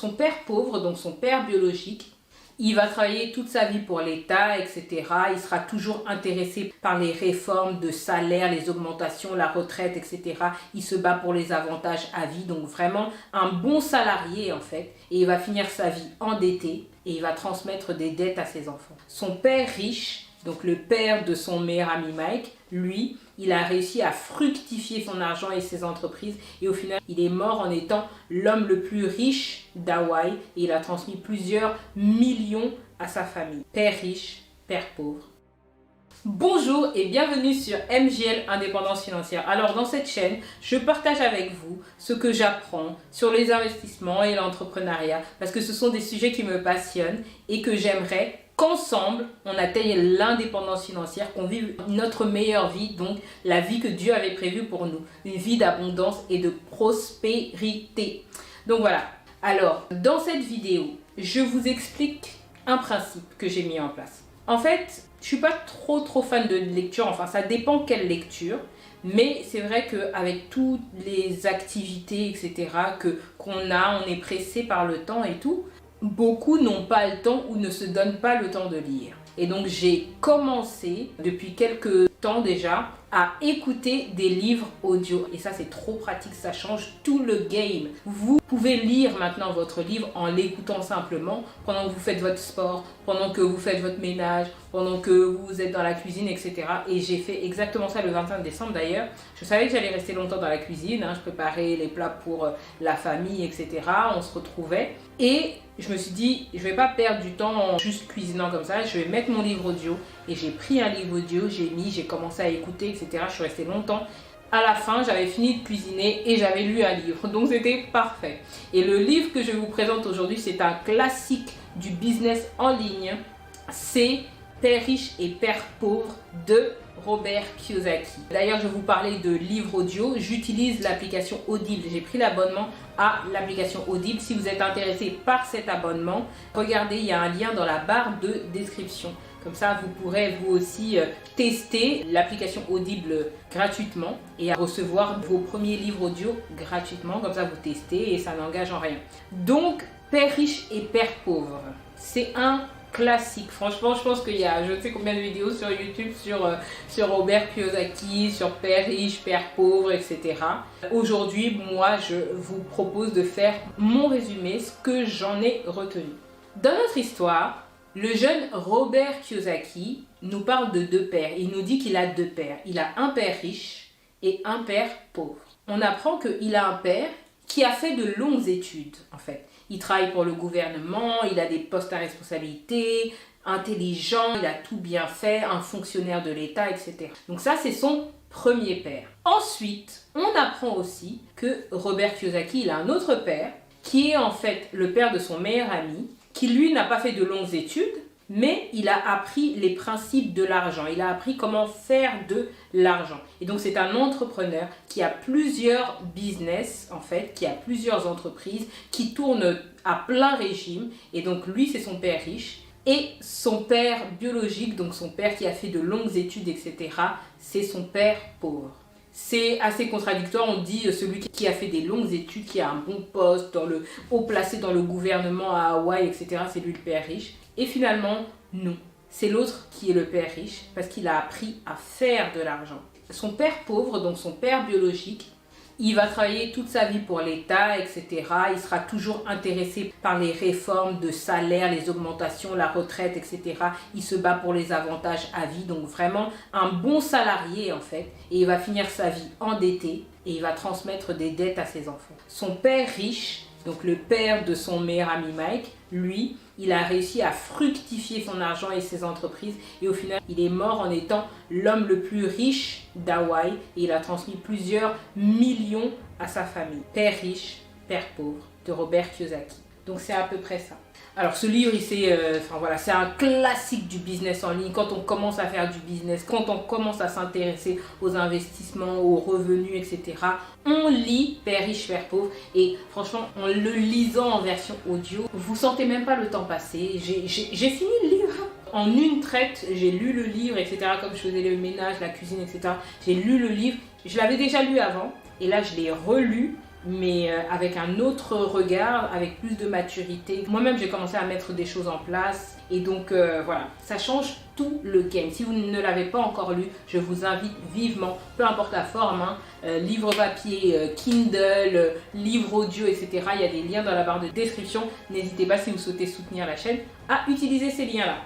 Son père pauvre, donc son père biologique, il va travailler toute sa vie pour l'État, etc. Il sera toujours intéressé par les réformes de salaire, les augmentations, la retraite, etc. Il se bat pour les avantages à vie, donc vraiment un bon salarié en fait. Et il va finir sa vie endetté et il va transmettre des dettes à ses enfants. Son père riche, donc le père de son meilleur ami Mike, lui, il a réussi à fructifier son argent et ses entreprises et au final, il est mort en étant l'homme le plus riche d'Hawaï et il a transmis plusieurs millions à sa famille. Père riche, père pauvre. Bonjour et bienvenue sur MJL Indépendance Financière. Alors dans cette chaîne, je partage avec vous ce que j'apprends sur les investissements et l'entrepreneuriat parce que ce sont des sujets qui me passionnent et que j'aimerais qu'ensemble, on atteigne l'indépendance financière, qu'on vive notre meilleure vie, donc la vie que Dieu avait prévue pour nous, une vie d'abondance et de prospérité. Donc voilà, alors dans cette vidéo, je vous explique un principe que j'ai mis en place. En fait, je suis pas trop fan de lecture, enfin ça dépend quelle lecture, mais c'est vrai qu'avec toutes les activités, etc., qu'on a, on est pressé par le temps et tout, beaucoup n'ont pas le temps ou ne se donnent pas le temps de lire. Et donc j'ai commencé depuis quelques temps déjà à écouter des livres audio. Et ça c'est trop pratique, ça change tout le game. Vous pouvez lire maintenant votre livre en l'écoutant simplement pendant que vous faites votre sport, pendant que vous faites votre ménage, pendant que vous êtes dans la cuisine, etc. Et j'ai fait exactement ça le 25 décembre d'ailleurs. Je savais que j'allais rester longtemps dans la cuisine, je préparais les plats pour la famille, etc. On se retrouvait et je me suis dit, je vais pas perdre du temps en juste cuisinant comme ça, je vais mettre mon livre audio. Et j'ai pris un livre audio, j'ai commencé à écouter, etc. Je suis restée longtemps. À la fin, j'avais fini de cuisiner et j'avais lu un livre. Donc c'était parfait. Et le livre que je vous présente aujourd'hui, c'est un classique du business en ligne. C'est Père riche et Père pauvre de Robert Kiyosaki. D'ailleurs, je vous parlais de livres audio. J'utilise l'application Audible. J'ai pris l'abonnement à l'application Audible. Si vous êtes intéressé par cet abonnement, regardez, il y a un lien dans la barre de description. Comme ça, vous pourrez vous aussi tester l'application Audible gratuitement et recevoir vos premiers livres audio gratuitement. Comme ça, vous testez et ça n'engage en rien. Donc, Père riche et Père pauvre, c'est un classique. Franchement, je pense qu'il y a je ne sais combien de vidéos sur YouTube sur Robert Kiyosaki, sur Père riche, Père pauvre, etc. Aujourd'hui, moi, je vous propose de faire mon résumé, ce que j'en ai retenu. Dans notre histoire, le jeune Robert Kiyosaki nous parle de deux pères. Il nous dit qu'il a deux pères. Il a un père riche et un père pauvre. On apprend qu'il a un père qui a fait de longues études, en fait. Il travaille pour le gouvernement, il a des postes à responsabilité, intelligent, il a tout bien fait, un fonctionnaire de l'État, etc. Donc ça, c'est son premier père. Ensuite, on apprend aussi que Robert Kiyosaki, il a un autre père, qui est en fait le père de son meilleur ami, qui lui n'a pas fait de longues études, mais il a appris les principes de l'argent. Il a appris comment faire de l'argent. Et donc c'est un entrepreneur qui a plusieurs business, en fait, qui a plusieurs entreprises, qui tournent à plein régime. Et donc lui, c'est son père riche. Et son père biologique, donc son père qui a fait de longues études, etc., c'est son père pauvre. C'est assez contradictoire, on dit celui qui a fait des longues études, qui a un bon poste, haut placé dans le gouvernement à Hawaï, etc., c'est lui le père riche. Et finalement, non. C'est l'autre qui est le père riche parce qu'il a appris à faire de l'argent. Son père pauvre, donc son père biologique, il va travailler toute sa vie pour l'État, etc. Il sera toujours intéressé par les réformes de salaire, les augmentations, la retraite, etc. Il se bat pour les avantages à vie, donc vraiment un bon salarié en fait. Et il va finir sa vie endetté et il va transmettre des dettes à ses enfants. Son père riche, donc le père de son meilleur ami Mike, lui, il a réussi à fructifier son argent et ses entreprises et au final, il est mort en étant l'homme le plus riche d'Hawaï et il a transmis plusieurs millions à sa famille. Père riche, père pauvre de Robert Kiyosaki. Donc c'est à peu près ça. Alors ce livre, c'est un classique du business en ligne. Quand on commence à faire du business, quand on commence à s'intéresser aux investissements, aux revenus, etc., on lit Père riche, Père pauvre. Et franchement, en le lisant en version audio, vous sentez même pas le temps passer. J'ai fini le livre. En une traite, j'ai lu le livre, etc. Comme je faisais le ménage, la cuisine, etc. J'ai lu le livre. Je l'avais déjà lu avant. Et là, je l'ai relu. mais avec un autre regard, avec plus de maturité. Moi-même, j'ai commencé à mettre des choses en place et donc voilà, ça change tout le game. Si vous ne l'avez pas encore lu, je vous invite vivement, peu importe la forme, livre papier, Kindle, livre audio, etc. Il y a des liens dans la barre de description. N'hésitez pas, si vous souhaitez soutenir la chaîne, à utiliser ces liens-là.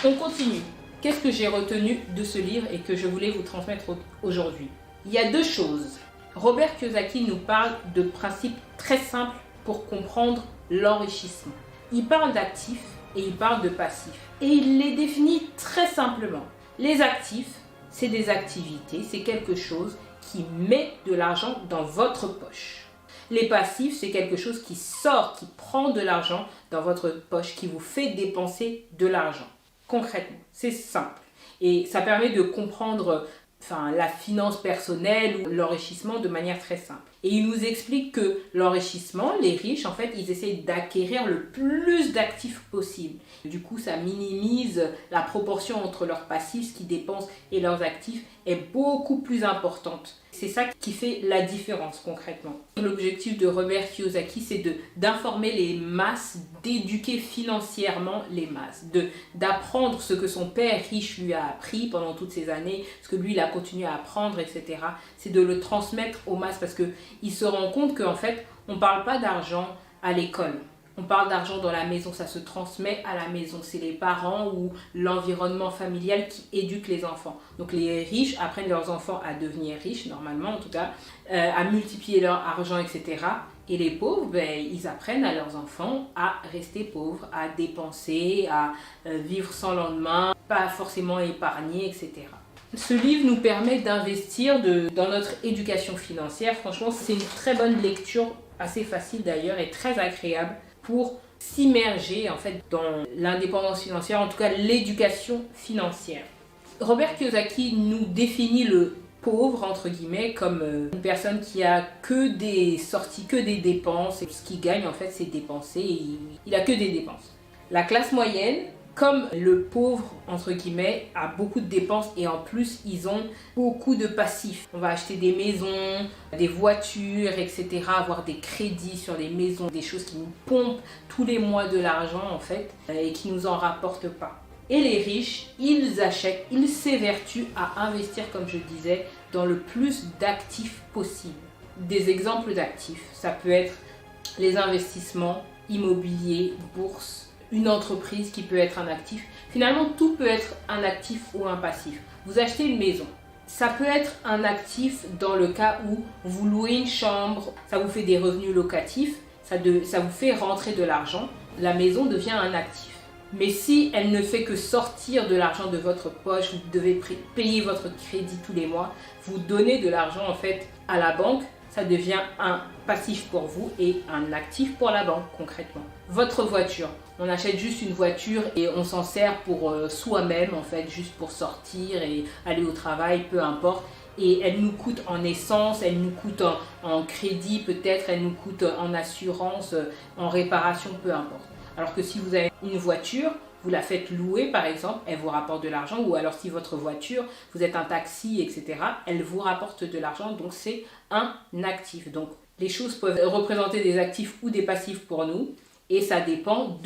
On continue. Qu'est-ce que j'ai retenu de ce livre et que je voulais vous transmettre aujourd'hui? Il y a deux choses. Robert Kiyosaki nous parle de principes très simples pour comprendre l'enrichissement. Il parle d'actifs et il parle de passifs. Et il les définit très simplement. Les actifs, c'est des activités, c'est quelque chose qui met de l'argent dans votre poche. Les passifs, c'est quelque chose qui sort, qui prend de l'argent dans votre poche, qui vous fait dépenser de l'argent. Concrètement, c'est simple. Et ça permet de comprendre la finance personnelle ou l'enrichissement de manière très simple. Et il nous explique que l'enrichissement, les riches, en fait, ils essaient d'acquérir le plus d'actifs possible. Du coup, ça minimise la proportion entre leurs passifs, ce qu'ils dépensent, et leurs actifs est beaucoup plus importante. C'est ça qui fait la différence concrètement. L'objectif de Robert Kiyosaki, c'est d'informer les masses, d'éduquer financièrement les masses, d'apprendre ce que son père riche lui a appris pendant toutes ces années, ce que lui il a continué à apprendre, etc. C'est de le transmettre aux masses parce qu'il se rend compte qu'en fait, on ne parle pas d'argent à l'école. On parle d'argent dans la maison, ça se transmet à la maison. C'est les parents ou l'environnement familial qui éduquent les enfants. Donc les riches apprennent leurs enfants à devenir riches, normalement en tout cas, à multiplier leur argent, etc. Et les pauvres, ils apprennent à leurs enfants à rester pauvres, à dépenser, à vivre sans lendemain, pas forcément épargner, etc. Ce livre nous permet d'investir dans notre éducation financière. Franchement, c'est une très bonne lecture, assez facile d'ailleurs et très agréable pour s'immerger en fait dans l'indépendance financière, en tout cas l'éducation financière. Robert Kiyosaki nous définit le pauvre entre guillemets comme une personne qui a que des sorties, que des dépenses. Et ce qu'il gagne en fait, c'est dépenser. Il a que des dépenses. La classe moyenne, comme le pauvre, entre guillemets, a beaucoup de dépenses et en plus, ils ont beaucoup de passifs. On va acheter des maisons, des voitures, etc. Avoir des crédits sur les maisons, des choses qui nous pompent tous les mois de l'argent en fait et qui nous en rapportent pas. Et les riches, ils achètent, ils s'évertuent à investir, comme je disais, dans le plus d'actifs possible. Des exemples d'actifs, ça peut être les investissements immobiliers, bourse, une entreprise qui peut être un actif. Finalement, tout peut être un actif ou un passif. Vous achetez une maison. Ça peut être un actif dans le cas où vous louez une chambre, ça vous fait des revenus locatifs, ça vous fait rentrer de l'argent. La maison devient un actif. Mais si elle ne fait que sortir de l'argent de votre poche, vous devez payer votre crédit tous les mois, vous donnez de l'argent en fait à la banque, ça devient un passif pour vous et un actif pour la banque concrètement. Votre voiture, on achète juste une voiture et on s'en sert pour soi-même en fait, juste pour sortir et aller au travail, peu importe. Et elle nous coûte en essence, elle nous coûte en crédit peut-être, elle nous coûte en assurance, en réparation, peu importe. Alors que si vous avez une voiture, vous la faites louer par exemple, elle vous rapporte de l'argent. Ou alors si votre voiture, vous êtes un taxi, etc., elle vous rapporte de l'argent. Donc c'est un actif. Donc les choses peuvent représenter des actifs ou des passifs pour nous. Et ça dépend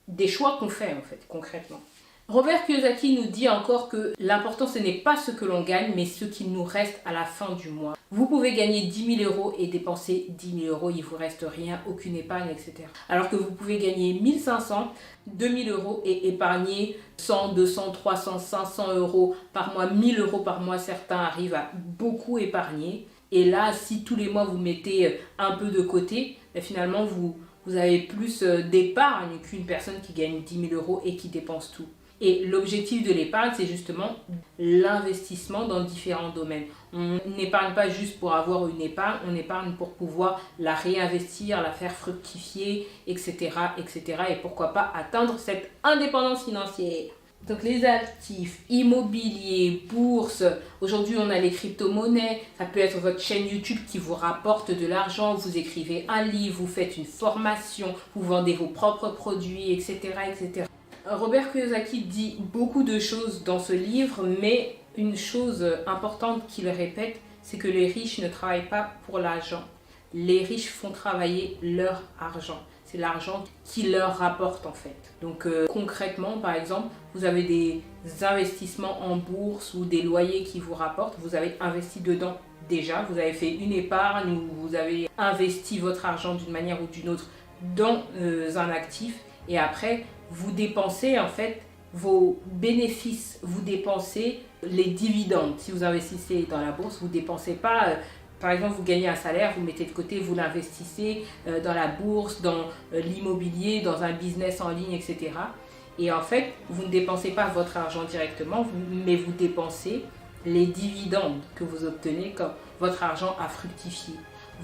des choix qu'on fait en fait, concrètement. Robert Kiyosaki nous dit encore que l'important ce n'est pas ce que l'on gagne, mais ce qu'il nous reste à la fin du mois. Vous pouvez gagner 10 000 euros et dépenser 10 000 euros, il ne vous reste rien, aucune épargne, etc. Alors que vous pouvez gagner 1 500, 2 000 euros et épargner 100, 200, 300, 500 euros par mois, 1 000 euros par mois, certains arrivent à beaucoup épargner. Et là, si tous les mois vous mettez un peu de côté, finalement vous avez plus d'épargne qu'une personne qui gagne 10 000 euros et qui dépense tout. Et l'objectif de l'épargne, c'est justement l'investissement dans différents domaines. On n'épargne pas juste pour avoir une épargne, on épargne pour pouvoir la réinvestir, la faire fructifier, etc., etc. Et pourquoi pas atteindre cette indépendance financière. Donc les actifs immobiliers, bourse, aujourd'hui on a les crypto-monnaies, ça peut être votre chaîne YouTube qui vous rapporte de l'argent, vous écrivez un livre, vous faites une formation, vous vendez vos propres produits, etc., etc. Robert Kiyosaki dit beaucoup de choses dans ce livre, mais une chose importante qu'il répète, c'est que les riches ne travaillent pas pour l'argent. les riches font travailler leur argent. C'est l'argent qui leur rapporte en fait. Donc concrètement, par exemple, vous avez des investissements en bourse ou des loyers qui vous rapportent. Vous avez investi dedans déjà. Vous avez fait une épargne ou vous avez investi votre argent d'une manière ou d'une autre dans un actif. Et après, vous dépensez en fait vos bénéfices. Vous dépensez les dividendes. Si vous investissez dans la bourse, vous ne dépensez pas... Par exemple, vous gagnez un salaire, vous mettez de côté, vous l'investissez dans la bourse, dans l'immobilier, dans un business en ligne, etc. Et en fait, vous ne dépensez pas votre argent directement, mais vous dépensez les dividendes que vous obtenez quand votre argent a fructifié.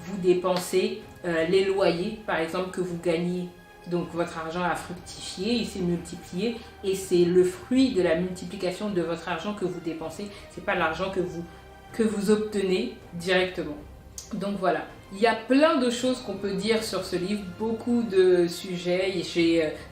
Vous dépensez les loyers, par exemple, que vous gagnez. Donc votre argent a fructifié, il s'est multiplié et c'est le fruit de la multiplication de votre argent que vous dépensez. Ce n'est pas l'argent que vous obtenez directement. Donc voilà, il y a plein de choses qu'on peut dire sur ce livre, beaucoup de sujets.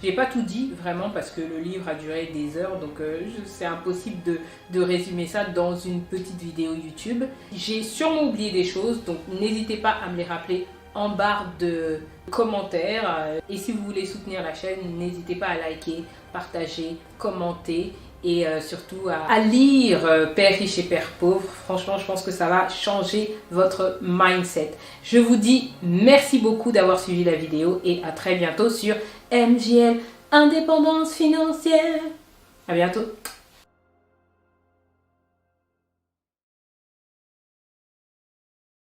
J'ai pas tout dit vraiment parce que le livre a duré des heures, donc c'est impossible de résumer ça dans une petite vidéo YouTube. J'ai sûrement oublié des choses, donc n'hésitez pas à me les rappeler en barre de commentaires. Et si vous voulez soutenir la chaîne, n'hésitez pas à liker, partager, commenter. Et surtout à lire Père riche et Père pauvre. Franchement, je pense que ça va changer votre mindset. Je vous dis merci beaucoup d'avoir suivi la vidéo et à très bientôt sur MJL Indépendance Financière. À bientôt.